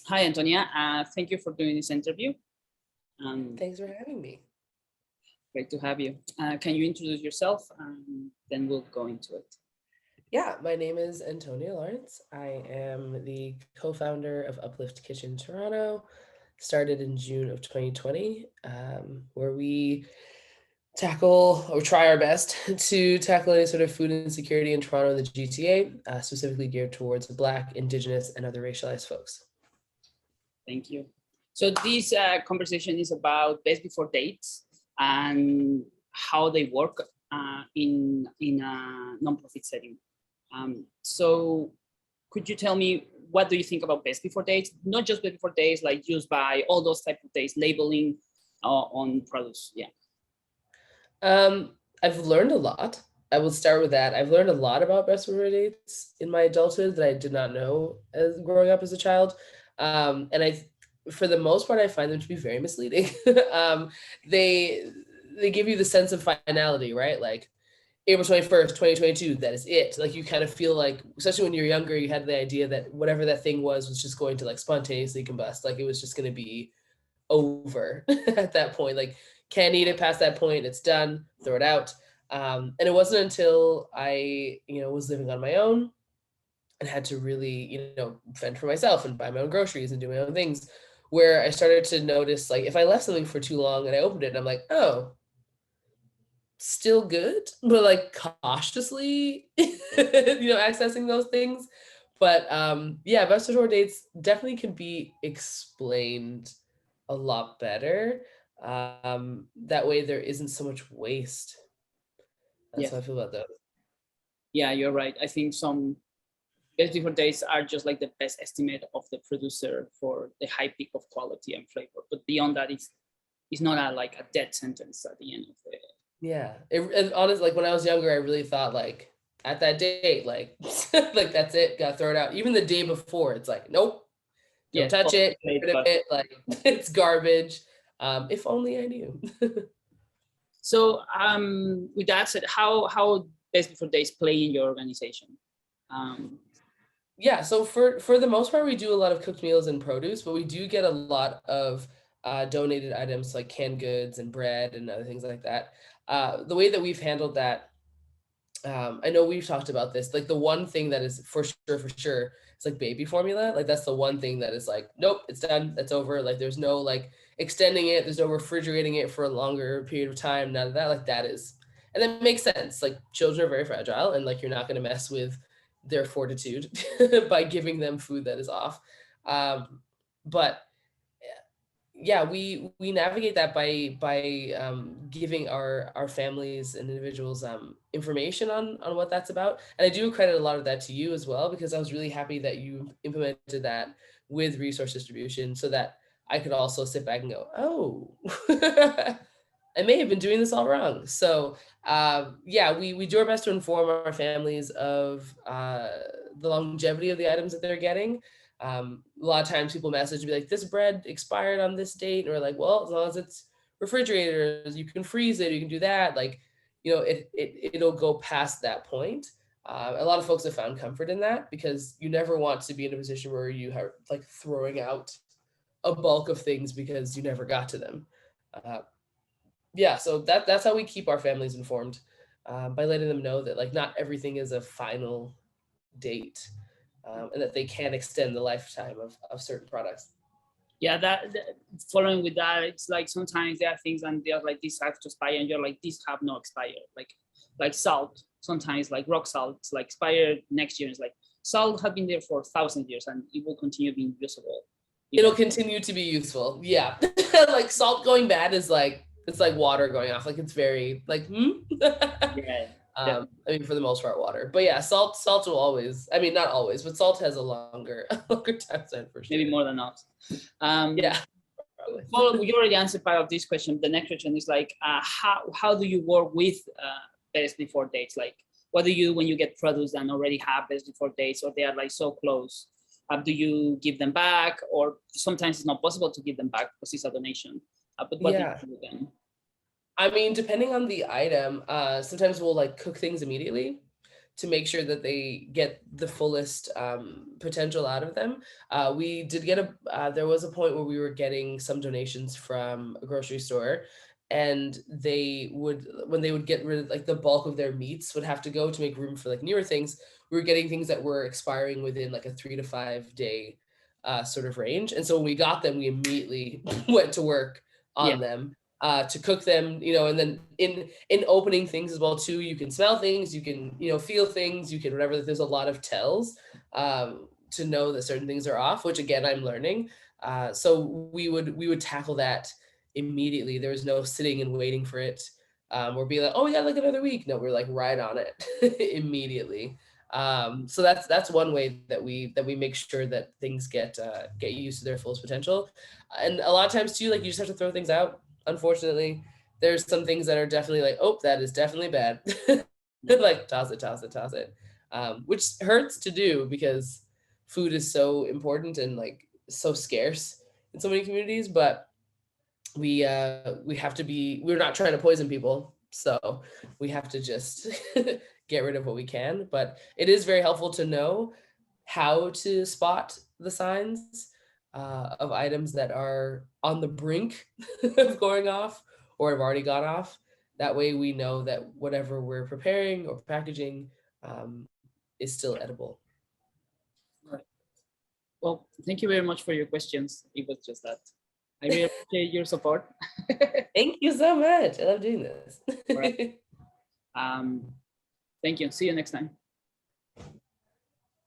Hi, Antonia. Thank you for doing this interview. Thanks for having me. Great to have you. Can you introduce yourself? Then we'll go into it. Yeah, my name is Antonia Lawrence. I am the co-founder of Uplift Kitchen Toronto. Started in June of 2020, where we tackle or try our best to tackle any sort of food insecurity in Toronto and the GTA, specifically geared towards Black, Indigenous, and other racialized folks. Thank you. So this conversation is about best before dates and how they work in a nonprofit setting. So could you tell me what do you think about best before dates? Not just best before dates, like used by all those type of dates, labeling on products. Yeah. I've learned a lot. I will start with that. I've learned a lot about best before dates in my adulthood that I did not know as growing up as a child. And for the most part, I find them to be very misleading. um, they they give you the sense of finality, right? Like April 21st, 2022, that is it. Like you kind of feel like, especially when you're younger, you had the idea that whatever that thing was just going to like spontaneously combust. Like it was just going to be over at that point. Like can't eat it past that point. It's done. Throw it out. And it wasn't until I, was living on my own and had to really, fend for myself and buy my own groceries and do my own things, where I started to notice like if I left something for too long and I opened it and I'm like, oh, still good, but like cautiously, accessing those things. But yeah, best before dates definitely can be explained a lot better. That way there isn't so much waste. That's how Yes. I feel about those. Yeah, you're right. I think some best before dates are just like the best estimate of the producer for the high peak of quality and flavor. But beyond that, it's not like a dead sentence at the end of the. Yeah, and honestly, like when I was younger, I really thought like at that date, like like that's it, gotta throw it out. Even the day before, it's like nope, don't Yeah, touch totally it, great, get rid of but it, like it's garbage. If only I knew. so with that said, how best before dates play in your organization? Um, Yeah, so for the most part, we do a lot of cooked meals and produce, but we do get a lot of donated items like canned goods and bread and other things like that. The way that we've handled that, I know we've talked about this. Like the one thing that is for sure, it's like baby formula. Like that's the one thing that is like, nope, it's done, that's over. Like there's no like extending it, there's no refrigerating it for a longer period of time. None of that. Like that is, and that makes sense. Like children are very fragile, and like you're not going to mess with their fortitude by giving them food that is off. But yeah, we navigate that by giving our families and individuals information on what that's about, and I do credit a lot of that to you as well, because I was really happy that you implemented that with resource distribution so that I could also sit back and go, oh, I may have been doing this all wrong. So yeah, we do our best to inform our families of the longevity of the items that they're getting. A lot of times people message and be like, this bread expired on this date. And we're like, well, as long as it's refrigerated, you can freeze it, you can do that. Like, it'll go past that point. A lot of folks have found comfort in that because you never want to be in a position where you are like throwing out a bulk of things because you never got to them. Uh, yeah, so that's how we keep our families informed, by letting them know that like not everything is a final date, and that they can extend the lifetime of certain products. yeah, following with that, it's like sometimes there are things and they're like this have to expire, and you're like this have no expire. Like salt, sometimes like rock salt, it's like expired next year. It's like salt have been there for 1,000 years and it will continue being usable. It'll Even continue to be useful. Yeah. Like salt going bad is like it's like water going off. Like it's very like yeah, I mean for the most part water. But yeah, salt will always, I mean not always, but salt has a longer a longer time span for sure. maybe more than us. Yeah. Probably. Well, you already answered part of this question. The next question is like, how do you work with best before dates? Like, what do you when you get products that already have best before dates or they are like so close? Do you give them back, or sometimes it's not possible to give them back because it's a donation? But what do Yeah. you do then? I mean, depending on the item, sometimes we'll like cook things immediately. to make sure that they get the fullest potential out of them. We did get there was a point where we were getting some donations from a grocery store, and when they would get rid of like the bulk of their meats would have to go to make room for like newer things. We were getting things that were expiring within like a 3 to 5 day sort of range. And so when we got them, we immediately went to work Yeah. on them to cook them, and then in opening things as well too, you can smell things, you can, feel things, you can whatever. There's a lot of tells to know that certain things are off, which again, I'm learning. So we would tackle that immediately. There was no sitting and waiting for it. Or be like, oh, we got like another week. No, we're like right on it immediately. So that's one way that we make sure that things get used to their fullest potential. And a lot of times too, like you just have to throw things out. Unfortunately, there's some things that are definitely like, oh, that is definitely bad. Like toss it, which hurts to do because food is so important and like so scarce in so many communities. But we have to be, we're not trying to poison people, so we have to just get rid of what we can. But it is very helpful to know how to spot the signs of items that are on the brink of going off or have already gone off. That way we know that whatever we're preparing or packaging is still edible. Right. Well, thank you very much for your questions. It was just that. I really appreciate your support. Thank you so much. I love doing this. Right. Thank you. See you next time.